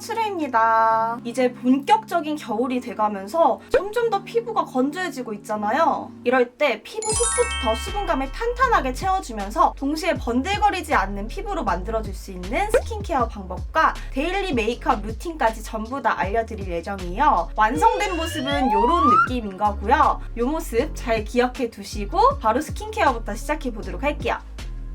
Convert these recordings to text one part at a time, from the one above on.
칠우입니다. 이제 본격적인 겨울이 돼가면서 점점 더 피부가 건조해지고 있잖아요. 이럴 때 피부 속부터 수분감을 탄탄하게 채워주면서 동시에 번들거리지 않는 피부로 만들어줄 수 있는 스킨케어 방법과 데일리 메이크업 루틴까지 전부 다 알려드릴 예정이에요. 완성된 모습은 이런 느낌인 거고요. 이 모습 잘 기억해 두시고 바로 스킨케어부터 시작해 보도록 할게요.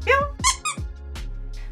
뿅!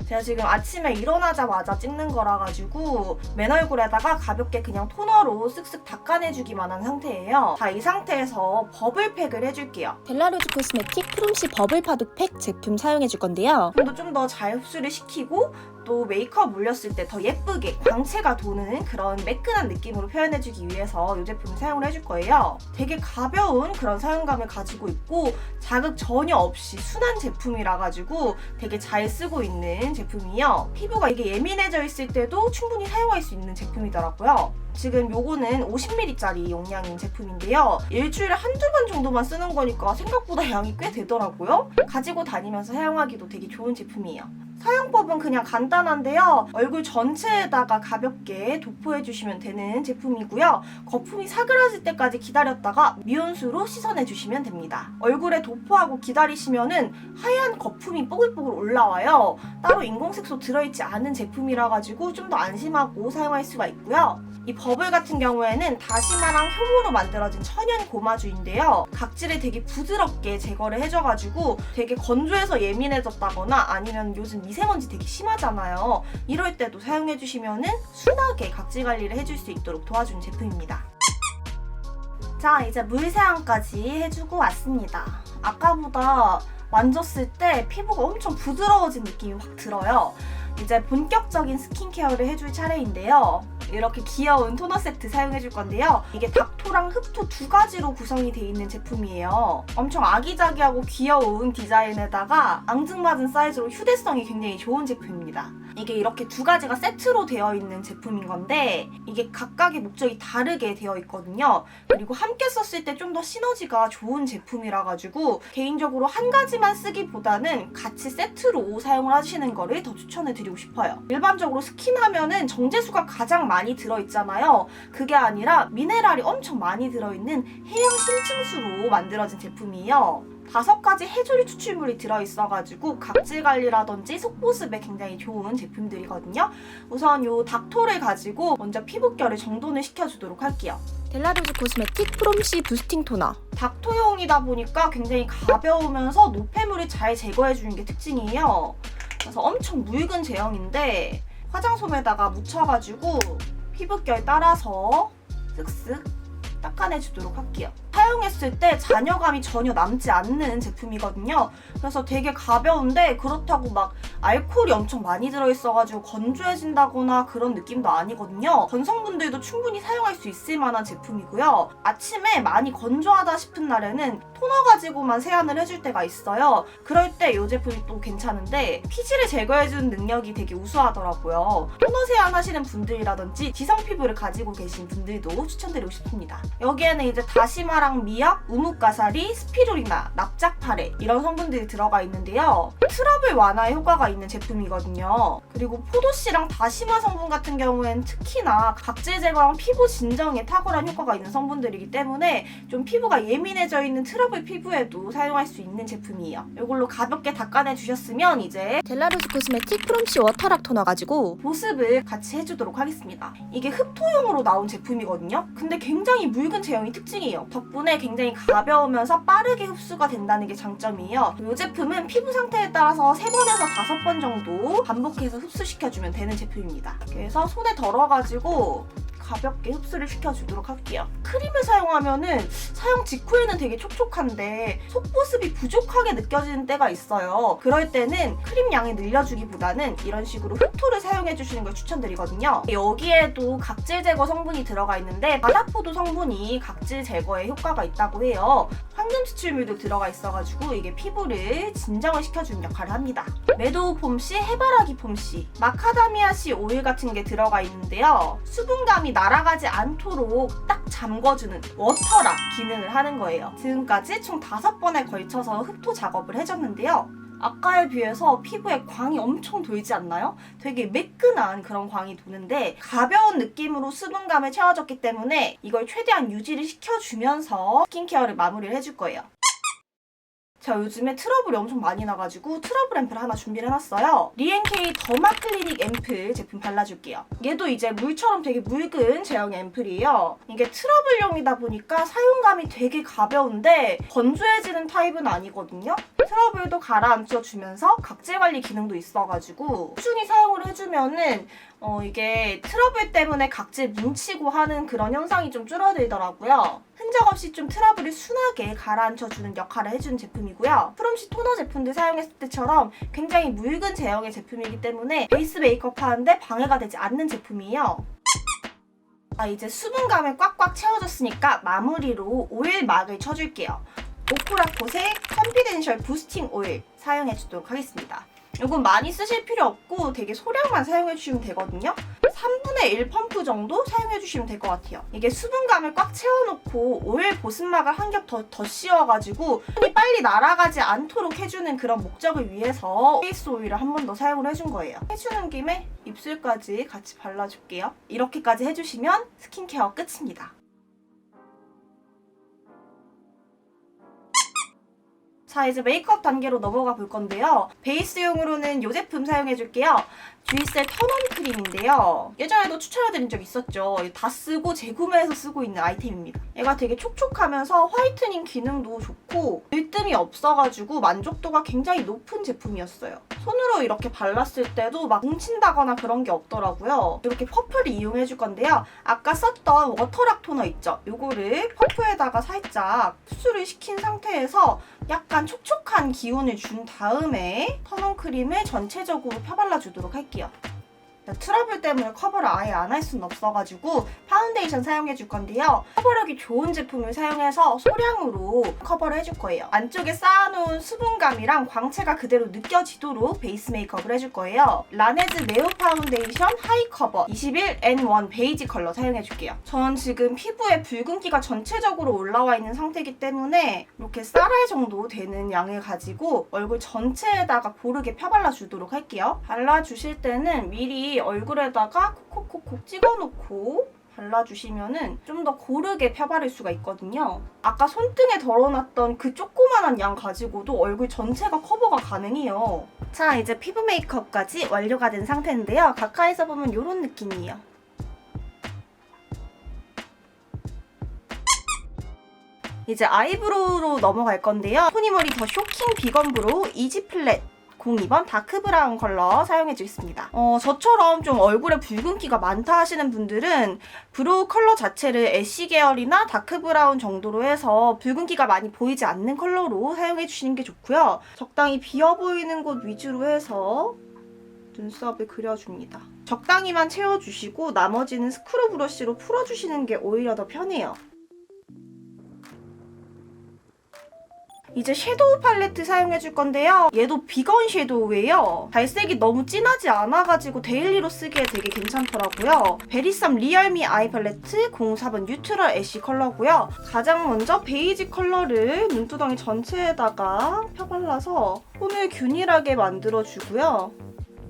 제가 지금 아침에 일어나자마자 찍는 거라 가지고 맨 얼굴에다가 가볍게 그냥 토너로 쓱쓱 닦아내주기만 한 상태예요. 자, 이 상태에서 버블팩을 해줄게요. 벨라루즈 코스메틱 프롬시 버블 파독팩 제품 사용해줄 건데요. 좀 더 잘 흡수를 시키고 또 메이크업 물렸을 때 더 예쁘게 광채가 도는 그런 매끈한 느낌으로 표현해주기 위해서 이 제품을 사용을 해줄 거예요. 되게 가벼운 그런 사용감을 가지고 있고 자극 전혀 없이 순한 제품이라 가지고 되게 잘 쓰고 있는 제품이에요. 피부가 이게 예민해져 있을 때도 충분히 사용할 수 있는 제품이더라고요. 지금 요거는 50ml짜리 용량인 제품인데요. 일주일에 한두 번 정도만 쓰는 거니까 생각보다 양이 꽤 되더라고요. 가지고 다니면서 사용하기도 되게 좋은 제품이에요. 사용법은 그냥 간단한데요. 얼굴 전체에다가 가볍게 도포해주시면 되는 제품이고요. 거품이 사그라질 때까지 기다렸다가 미온수로 씻어내주시면 됩니다. 얼굴에 도포하고 기다리시면은 하얀 거품이 뽀글뽀글 올라와요. 따로 인공색소 들어있지 않은 제품이라 가지고 좀 더 안심하고 사용할 수가 있고요. 이 버블 같은 경우에는 다시마랑 효모로 만들어진 천연 고마주인데요. 각질을 되게 부드럽게 제거를 해줘가지고 되게 건조해서 예민해졌다거나 아니면 요즘 미세먼지 되게 심하잖아요. 이럴 때도 사용해주시면은 순하게 각질 관리를 해줄 수 있도록 도와주는 제품입니다. 자, 이제 물세안까지 해주고 왔습니다. 아까보다 만졌을 때 피부가 엄청 부드러워진 느낌이 확 들어요. 이제 본격적인 스킨케어를 해줄 차례인데요. 이렇게 귀여운 토너 세트 사용해줄 건데요. 이게 닥토랑 흡토 두 가지로 구성이 되어 있는 제품이에요. 엄청 아기자기하고 귀여운 디자인에다가 앙증맞은 사이즈로 휴대성이 굉장히 좋은 제품입니다. 이게 이렇게 두 가지가 세트로 되어 있는 제품인 건데 이게 각각의 목적이 다르게 되어 있거든요. 그리고 함께 썼을 때 좀 더 시너지가 좋은 제품이라 가지고 개인적으로 한 가지만 쓰기보다는 같이 세트로 사용을 하시는 거를 더 추천해 드리고 싶어요. 일반적으로 스킨 하면은 정제수가 가장 많이 들어있잖아요. 그게 아니라 미네랄이 엄청 많이 들어있는 해양 심층수로 만들어진 제품이에요. 5가지 해조류 추출물이 들어있어가지고 각질 관리라든지 속보습에 굉장히 좋은 제품들이거든요. 우선 이 닥토를 가지고 먼저 피부결을 정돈을 시켜주도록 할게요. 벨라루즈 코스메틱 프롬시 부스팅 토너. 닥토용이다 보니까 굉장히 가벼우면서 노폐물을 잘 제거해주는 게 특징이에요. 그래서 엄청 묽은 제형인데 화장솜에다가 묻혀가지고 피부결 따라서 쓱쓱 닦아내주도록 할게요. 사용했을 때 잔여감이 전혀 남지 않는 제품이거든요. 그래서 되게 가벼운데 그렇다고 막 알코올이 엄청 많이 들어있어가지고 건조해진다거나 그런 느낌도 아니거든요. 건성분들도 충분히 사용할 수 있을 만한 제품이고요. 아침에 많이 건조하다 싶은 날에는 토너 가지고만 세안을 해줄 때가 있어요. 그럴 때 이 제품이 또 괜찮은데 피지를 제거해주는 능력이 되게 우수하더라고요. 토너 세안하시는 분들이라든지 지성 피부를 가지고 계신 분들도 추천드리고 싶습니다. 여기에는 이제 다시마랑 미약, 우뭇가사리, 스피루리나, 납작파레 이런 성분들이 들어가 있는데요. 트러블 완화 효과가 있는 제품이거든요. 그리고 포도씨랑 다시마 성분 같은 경우에는 특히나 각질 제거랑 피부 진정에 탁월한 효과가 있는 성분들이기 때문에 좀 피부가 예민해져 있는 트러블 피부에도 사용할 수 있는 제품이에요. 이걸로 가볍게 닦아내 주셨으면 이제 벨라루즈 코스메틱 프롬시 워터락 토너 가지고 보습을 같이 해주도록 하겠습니다. 이게 흡토용으로 나온 제품이거든요. 근데 굉장히 묽은 제형이 특징이에요. 덕분에 굉장히 가벼우면서 빠르게 흡수가 된다는 게 장점이에요. 이 제품은 피부 상태에 따라서 3번에서 5번 정도 반복해서 흡수시켜주면 되는 제품입니다. 그래서 손에 덜어가지고 가볍게 흡수를 시켜주도록 할게요. 크림을 사용하면은 사용 직후에는 되게 촉촉한데 속보습이 부족하게 느껴지는 때가 있어요. 그럴 때는 크림 양을 늘려주기보다는 이런 식으로 흡토를 사용해주시는 걸 추천드리거든요. 여기에도 각질 제거 성분이 들어가 있는데 바다포도 성분이 각질 제거에 효과가 있다고 해요. 황금 추출물도 들어가 있어가지고 이게 피부를 진정을 시켜주는 역할을 합니다. 매도우 폼씨, 해바라기 폼씨, 마카다미아씨 오일 같은 게 들어가 있는데요. 수분감이 날아가지 않도록 딱 잠궈주는 워터락 기능을 하는 거예요. 지금까지 총 5번에 걸쳐서 흡토 작업을 해줬는데요. 아까에 비해서 피부에 광이 엄청 돌지 않나요? 되게 매끈한 그런 광이 도는데 가벼운 느낌으로 수분감을 채워줬기 때문에 이걸 최대한 유지를 시켜주면서 스킨케어를 마무리를 해줄 거예요. 제가 요즘에 트러블이 엄청 많이 나가지고 트러블 앰플을 하나 준비를 해놨어요. 리앤케이 더마클리닉 앰플 제품 발라줄게요. 얘도 이제 물처럼 되게 묽은 제형의 앰플이에요. 이게 트러블용이다 보니까 사용감이 되게 가벼운데 건조해지는 타입은 아니거든요. 트러블도 가라앉혀주면서 각질 관리 기능도 있어가지고 꾸준히 사용을 해주면은 이게 트러블 때문에 각질 뭉치고 하는 그런 현상이 좀 줄어들더라고요. 흔적 없이 좀 트러블을 순하게 가라앉혀주는 역할을 해주는 제품이고요. 프롬시 토너 제품들 사용했을 때처럼 굉장히 묽은 제형의 제품이기 때문에 베이스 메이크업 하는데 방해가 되지 않는 제품이에요. 이제 수분감을 꽉꽉 채워줬으니까 마무리로 오일막을 쳐줄게요. 오프라콧의 컨피덴셜 부스팅 오일 사용해주도록 하겠습니다. 이건 많이 쓰실 필요 없고 되게 소량만 사용해주시면 되거든요. 3분의 1 펌프 정도 사용해주시면 될 것 같아요. 이게 수분감을 꽉 채워놓고 오일 보습막을 한 겹 더 씌워가지고 손이 빨리 날아가지 않도록 해주는 그런 목적을 위해서 페이스 오일을 한 번 더 사용을 해준 거예요. 해주는 김에 입술까지 같이 발라줄게요. 이렇게까지 해주시면 스킨케어 끝입니다. 자, 이제 메이크업 단계로 넘어가 볼 건데요. 베이스용으로는 이 제품 사용해줄게요. 주이셀 턴온 크림인데요. 예전에도 추천해드린 적 있었죠. 다 쓰고 재구매해서 쓰고 있는 아이템입니다. 얘가 되게 촉촉하면서 화이트닝 기능도 좋고 들뜸이 없어가지고 만족도가 굉장히 높은 제품이었어요. 손으로 이렇게 발랐을 때도 막 뭉친다거나 그런 게 없더라고요. 이렇게 퍼프를 이용해줄 건데요. 아까 썼던 워터락 토너 있죠? 요거를 퍼프에다가 살짝 흡수를 시킨 상태에서 약간 촉촉한 기운을 준 다음에 턴온 크림을 전체적으로 펴발라주도록 할게요. 트러블 때문에 커버를 아예 안 할 수는 없어가지고 파운데이션 사용해줄 건데요. 커버력이 좋은 제품을 사용해서 소량으로 커버를 해줄 거예요. 안쪽에 쌓아놓은 수분감이랑 광채가 그대로 느껴지도록 베이스 메이크업을 해줄 거예요. 라네즈 네오 파운데이션 하이 커버 21N1 베이지 컬러 사용해줄게요. 전 지금 피부에 붉은기가 전체적으로 올라와 있는 상태이기 때문에 이렇게 쌀알 정도 되는 양을 가지고 얼굴 전체에다가 고르게 펴발라주도록 할게요. 발라주실 때는 미리 얼굴에다가 콕콕콕콕 찍어놓고 발라주시면은 좀 더 고르게 펴바를 수가 있거든요. 아까 손등에 덜어놨던 그 조그만한 양 가지고도 얼굴 전체가 커버가 가능해요. 자, 이제 피부 메이크업까지 완료가 된 상태인데요. 가까이서 보면 이런 느낌이에요. 이제 아이브로우로 넘어갈 건데요. 토니모리 더 쇼킹 비건 브로우 이지 플랫 02번 다크 브라운 컬러 사용해주겠습니다. 저처럼 좀 얼굴에 붉은기가 많다 하시는 분들은 브로우 컬러 자체를 애쉬 계열이나 다크 브라운 정도로 해서 붉은기가 많이 보이지 않는 컬러로 사용해주시는 게 좋고요. 적당히 비어 보이는 곳 위주로 해서 눈썹을 그려줍니다. 적당히만 채워주시고 나머지는 스크루 브러쉬로 풀어주시는 게 오히려 더 편해요. 이제 섀도우 팔레트 사용해줄 건데요. 얘도 비건 섀도우예요. 발색이 너무 진하지 않아가지고 데일리로 쓰기에 되게 괜찮더라고요. 베리썸 리얼미 아이 팔레트 04번 뉴트럴 애쉬 컬러고요. 가장 먼저 베이지 컬러를 눈두덩이 전체에다가 펴발라서 톤을 균일하게 만들어주고요.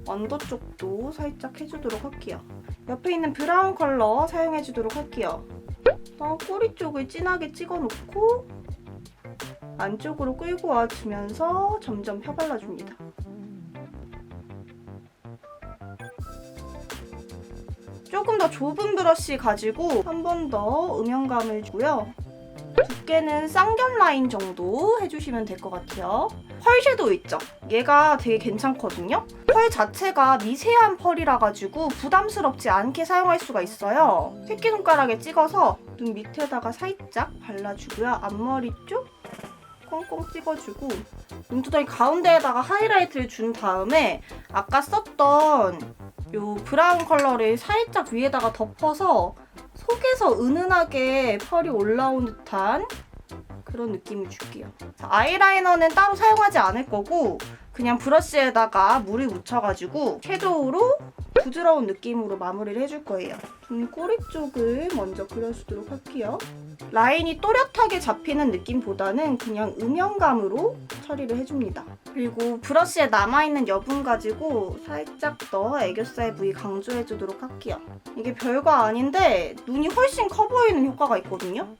언더 쪽도 살짝 해주도록 할게요. 옆에 있는 브라운 컬러 사용해주도록 할게요. 꼬리 쪽을 진하게 찍어놓고 안쪽으로 끌고 와주면서 점점 펴발라줍니다. 조금 더 좁은 브러쉬 가지고 한 번 더 음영감을 주고요. 두께는 쌍견 라인 정도 해주시면 될 것 같아요. 펄 섀도우 있죠? 얘가 되게 괜찮거든요? 펄 자체가 미세한 펄이라 가지고 부담스럽지 않게 사용할 수가 있어요. 새끼손가락에 찍어서 눈 밑에다가 살짝 발라주고요. 앞머리 쪽 꽁꽁 찍어주고 눈두덩이 가운데에다가 하이라이트를 준 다음에 아까 썼던 요 브라운 컬러를 살짝 위에다가 덮어서 속에서 은은하게 펄이 올라온 듯한 그런 느낌을 줄게요. 자, 아이라이너는 따로 사용하지 않을 거고 그냥 브러쉬에다가 물을 묻혀가지고 섀도우로 부드러운 느낌으로 마무리를 해줄 거예요. 눈 꼬리 쪽을 먼저 그려주도록 할게요. 라인이 또렷하게 잡히는 느낌보다는 그냥 음영감으로 처리를 해줍니다. 그리고 브러쉬에 남아있는 여분 가지고 살짝 더 애교살 부위 강조해주도록 할게요. 이게 별거 아닌데 눈이 훨씬 커 보이는 효과가 있거든요.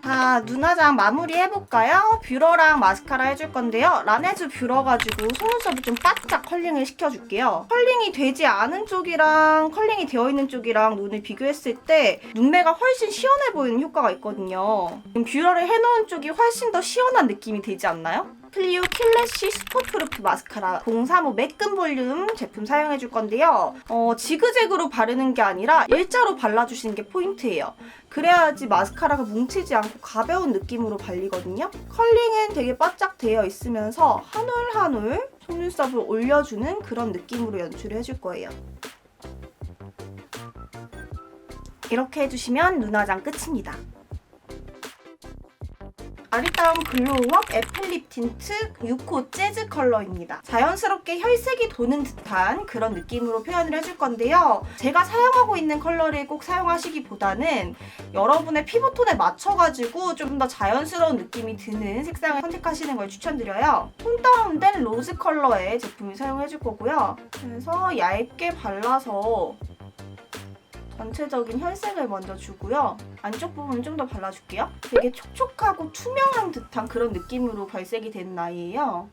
자, 눈화장 마무리 해볼까요? 뷰러랑 마스카라 해줄 건데요. 라네즈 뷰러 가지고 속눈썹을 좀 바짝 컬링을 시켜줄게요. 컬링이 되지 않은 쪽이랑 컬링이 되어 있는 쪽이랑 눈을 비교했을 때 눈매가 훨씬 시원해 보이는 효과가 있거든요. 뷰러를 해놓은 쪽이 훨씬 더 시원한 느낌이 되지 않나요? 클리오 킬래쉬 슈퍼프루프 마스카라 035 매끈 볼륨 제품 사용해줄 건데요. 지그재그로 바르는 게 아니라 일자로 발라주시는 게 포인트예요. 그래야지 마스카라가 뭉치지 않고 가벼운 느낌으로 발리거든요. 컬링은 되게 바짝 되어 있으면서 한 올 한 올 속눈썹을 올려주는 그런 느낌으로 연출을 해줄 거예요. 이렇게 해주시면 눈화장 끝입니다. 아리따움 글로우업 애플립 틴트 6호 재즈 컬러입니다. 자연스럽게 혈색이 도는 듯한 그런 느낌으로 표현을 해줄 건데요. 제가 사용하고 있는 컬러를 꼭 사용하시기보다는 여러분의 피부톤에 맞춰가지고 좀 더 자연스러운 느낌이 드는 색상을 선택하시는 걸 추천드려요. 톤 다운된 로즈 컬러의 제품을 사용해줄 거고요. 그래서 얇게 발라서 전체적인 혈색을 먼저 주고요. 안쪽 부분 좀 더 발라줄게요. 되게 촉촉하고 투명한 듯한 그런 느낌으로 발색이 되는 아이예요.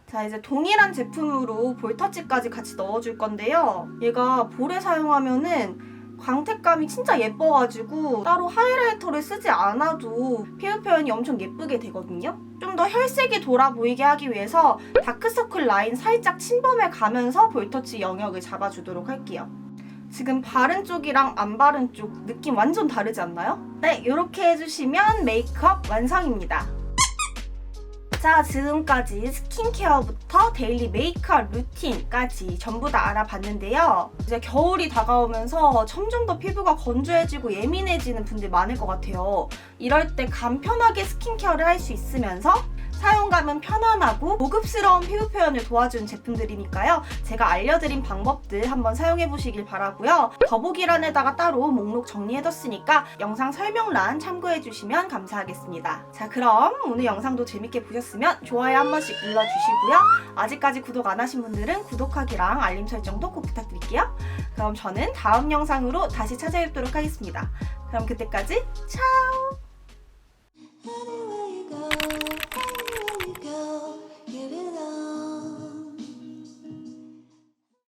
자, 이제 동일한 제품으로 볼터치까지 같이 넣어줄 건데요. 얘가 볼에 사용하면은 광택감이 진짜 예뻐가지고 따로 하이라이터를 쓰지 않아도 피부 표현이 엄청 예쁘게 되거든요. 좀 더 혈색이 돌아 보이게 하기 위해서 다크서클 라인 살짝 침범해 가면서 볼터치 영역을 잡아주도록 할게요. 지금 바른 쪽이랑 안 바른 쪽 느낌 완전 다르지 않나요? 네, 이렇게 해주시면 메이크업 완성입니다. 자, 지금까지 스킨케어부터 데일리 메이크업 루틴까지 전부 다 알아봤는데요. 이제 겨울이 다가오면서 점점 더 피부가 건조해지고 예민해지는 분들 많을 것 같아요. 이럴 때 간편하게 스킨케어를 할 수 있으면서 사용감은 편안하고 고급스러운 피부 표현을 도와주는 제품들이니까요. 제가 알려드린 방법들 한번 사용해보시길 바라고요. 더보기란에다가 따로 목록 정리해뒀으니까 영상 설명란 참고해주시면 감사하겠습니다. 자, 그럼 오늘 영상도 재밌게 보셨으면 좋아요 한 번씩 눌러주시고요. 아직까지 구독 안 하신 분들은 구독하기랑 알림 설정도 꼭 부탁드릴게요. 그럼 저는 다음 영상으로 다시 찾아뵙도록 하겠습니다. 그럼 그때까지 차오!